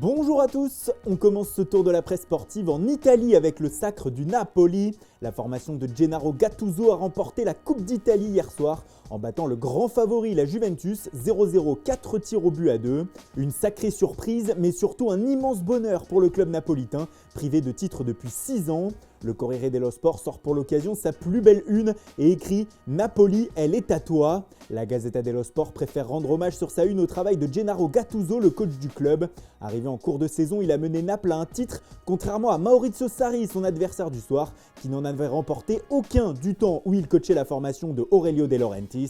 Bonjour à tous, on commence ce tour de la presse sportive en Italie avec le sacre du Napoli. La formation de Gennaro Gattuso a remporté la Coupe d'Italie hier soir en battant le grand favori, la Juventus, 0-0, 4 tirs au but à 2. Une sacrée surprise, mais surtout un immense bonheur pour le club napolitain, privé de titre depuis 6 ans. Le Corriere dello Sport sort pour l'occasion sa plus belle une et écrit « Napoli, elle est à toi ». La Gazzetta dello Sport préfère rendre hommage sur sa une au travail de Gennaro Gattuso, le coach du club. Arrivé en cours de saison, il a mené Naples à un titre, contrairement à Maurizio Sarri, son adversaire du soir, qui n'en avait remporté aucun du temps où il coachait la formation de Aurelio De Laurentiis.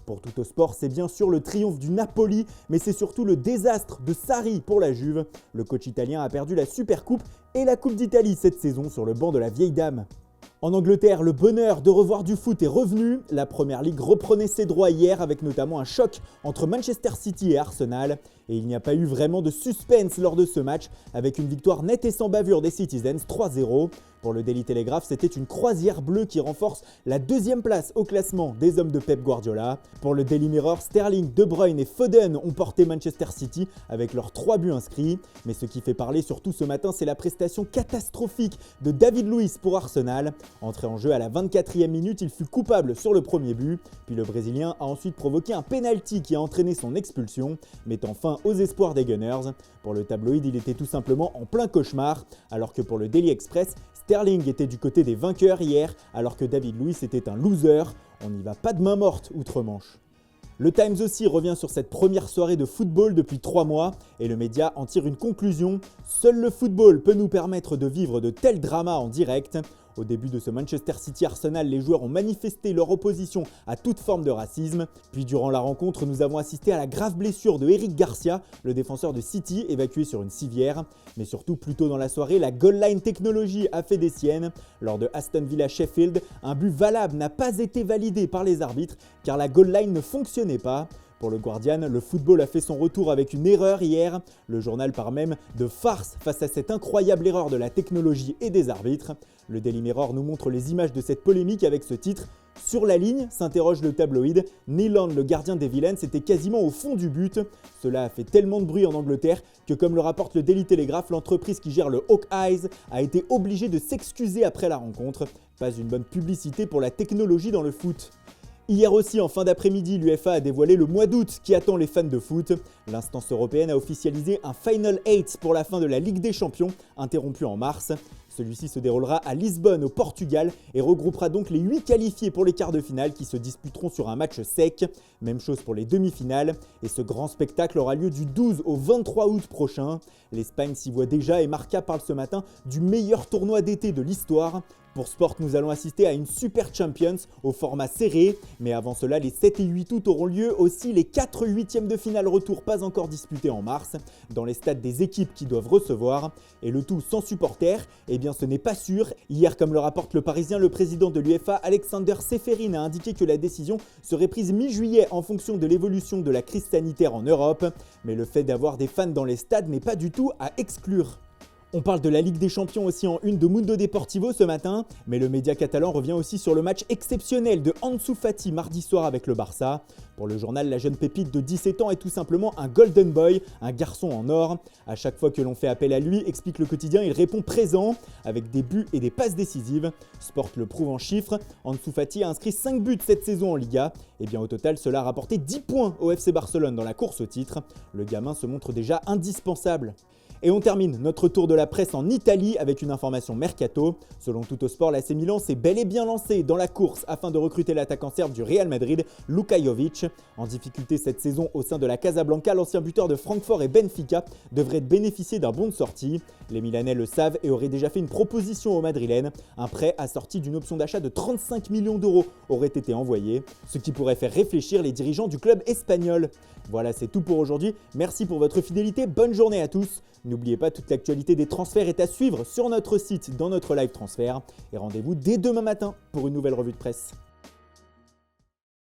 Pour Tuttosport, c'est bien sûr le triomphe du Napoli, mais c'est surtout le désastre de Sarri pour la Juve. Le coach italien a perdu la Supercoupe et la Coupe d'Italie cette saison sur le banc de la vieille dame. En Angleterre, le bonheur de revoir du foot est revenu. La Premier League reprenait ses droits hier avec notamment un choc entre Manchester City et Arsenal. Et il n'y a pas eu vraiment de suspense lors de ce match avec une victoire nette et sans bavure des Citizens 3-0. Pour le Daily Telegraph, c'était une croisière bleue qui renforce la deuxième place au classement des hommes de Pep Guardiola. Pour le Daily Mirror, Sterling, De Bruyne et Foden ont porté Manchester City avec leurs 3 buts inscrits. Mais ce qui fait parler surtout ce matin, c'est la prestation catastrophique de David Luiz pour Arsenal. Entré en jeu à la 24e minute, il fut coupable sur le premier but. Puis le Brésilien a ensuite provoqué un penalty qui a entraîné son expulsion, mettant fin aux espoirs des Gunners. Pour le tabloïd, il était tout simplement en plein cauchemar, alors que pour le Daily Express, Sterling était du côté des vainqueurs hier, alors que David Luiz était un loser. On n'y va pas de main morte outre-Manche. Le Times aussi revient sur cette première soirée de football depuis 3 mois et le média en tire une conclusion. Seul le football peut nous permettre de vivre de tels dramas en direct. Au début de ce Manchester City Arsenal, les joueurs ont manifesté leur opposition à toute forme de racisme. Puis durant la rencontre, nous avons assisté à la grave blessure de Eric Garcia, le défenseur de City, évacué sur une civière. Mais surtout, plus tôt dans la soirée, la goal line technologie a fait des siennes. Lors de Aston Villa Sheffield, un but valable n'a pas été validé par les arbitres car la goal line ne fonctionnait pas. Pour le Guardian, le football a fait son retour avec une erreur hier. Le journal parle même de farce face à cette incroyable erreur de la technologie et des arbitres. Le Daily Mirror nous montre les images de cette polémique avec ce titre. Sur la ligne, s'interroge le tabloïd, Neelan, le gardien des Villains, était quasiment au fond du but. Cela a fait tellement de bruit en Angleterre que, comme le rapporte le Daily Telegraph, l'entreprise qui gère le Hawkeyes a été obligée de s'excuser après la rencontre. Pas une bonne publicité pour la technologie dans le foot. Hier aussi, en fin d'après-midi, l'UEFA a dévoilé le mois d'août qui attend les fans de foot. L'instance européenne a officialisé un Final 8 pour la fin de la Ligue des Champions, interrompue en mars. Celui-ci se déroulera à Lisbonne, au Portugal, et regroupera donc les 8 qualifiés pour les quarts de finale qui se disputeront sur un match sec. Même chose pour les demi-finales, et ce grand spectacle aura lieu du 12 au 23 août prochain. L'Espagne s'y voit déjà et Marca parle ce matin du meilleur tournoi d'été de l'histoire. Pour Sport, nous allons assister à une Super Champions au format serré, mais avant cela, les 7 et 8 août auront lieu aussi les 4 huitièmes de finale retour pas encore disputés en mars, dans les stades des équipes qui doivent recevoir, et le tout sans supporters. Eh bien ce n'est pas sûr. Hier, comme le rapporte le Parisien, le président de l'UEFA, Alexander Ceferin, a indiqué que la décision serait prise mi-juillet en fonction de l'évolution de la crise sanitaire en Europe, mais le fait d'avoir des fans dans les stades n'est pas du tout à exclure. On parle de la Ligue des Champions aussi en une de Mundo Deportivo ce matin, mais le média catalan revient aussi sur le match exceptionnel de Ansu Fati mardi soir avec le Barça. Pour le journal, la jeune pépite de 17 ans est tout simplement un golden boy, un garçon en or. À chaque fois que l'on fait appel à lui, explique le quotidien, il répond présent avec des buts et des passes décisives. Sport le prouve en chiffres, Ansu Fati a inscrit 5 buts cette saison en Liga. Et bien au total, cela a rapporté 10 points au FC Barcelone dans la course au titre. Le gamin se montre déjà indispensable. Et on termine notre tour de la presse en Italie avec une information mercato. Selon Tuttosport, l'AC Milan s'est bel et bien lancé dans la course afin de recruter l'attaquant serbe du Real Madrid, Luka Jovic. En difficulté cette saison au sein de la Casablanca, l'ancien buteur de Francfort et Benfica devrait bénéficier d'un bon de sortie. Les Milanais le savent et auraient déjà fait une proposition aux Madrilènes. Un prêt assorti d'une option d'achat de 35 millions d'euros aurait été envoyé, ce qui pourrait faire réfléchir les dirigeants du club espagnol. Voilà, c'est tout pour aujourd'hui. Merci pour votre fidélité, bonne journée à tous. N'oubliez pas, toute l'actualité des transferts est à suivre sur notre site dans notre live transfert. Et rendez-vous dès demain matin pour une nouvelle revue de presse.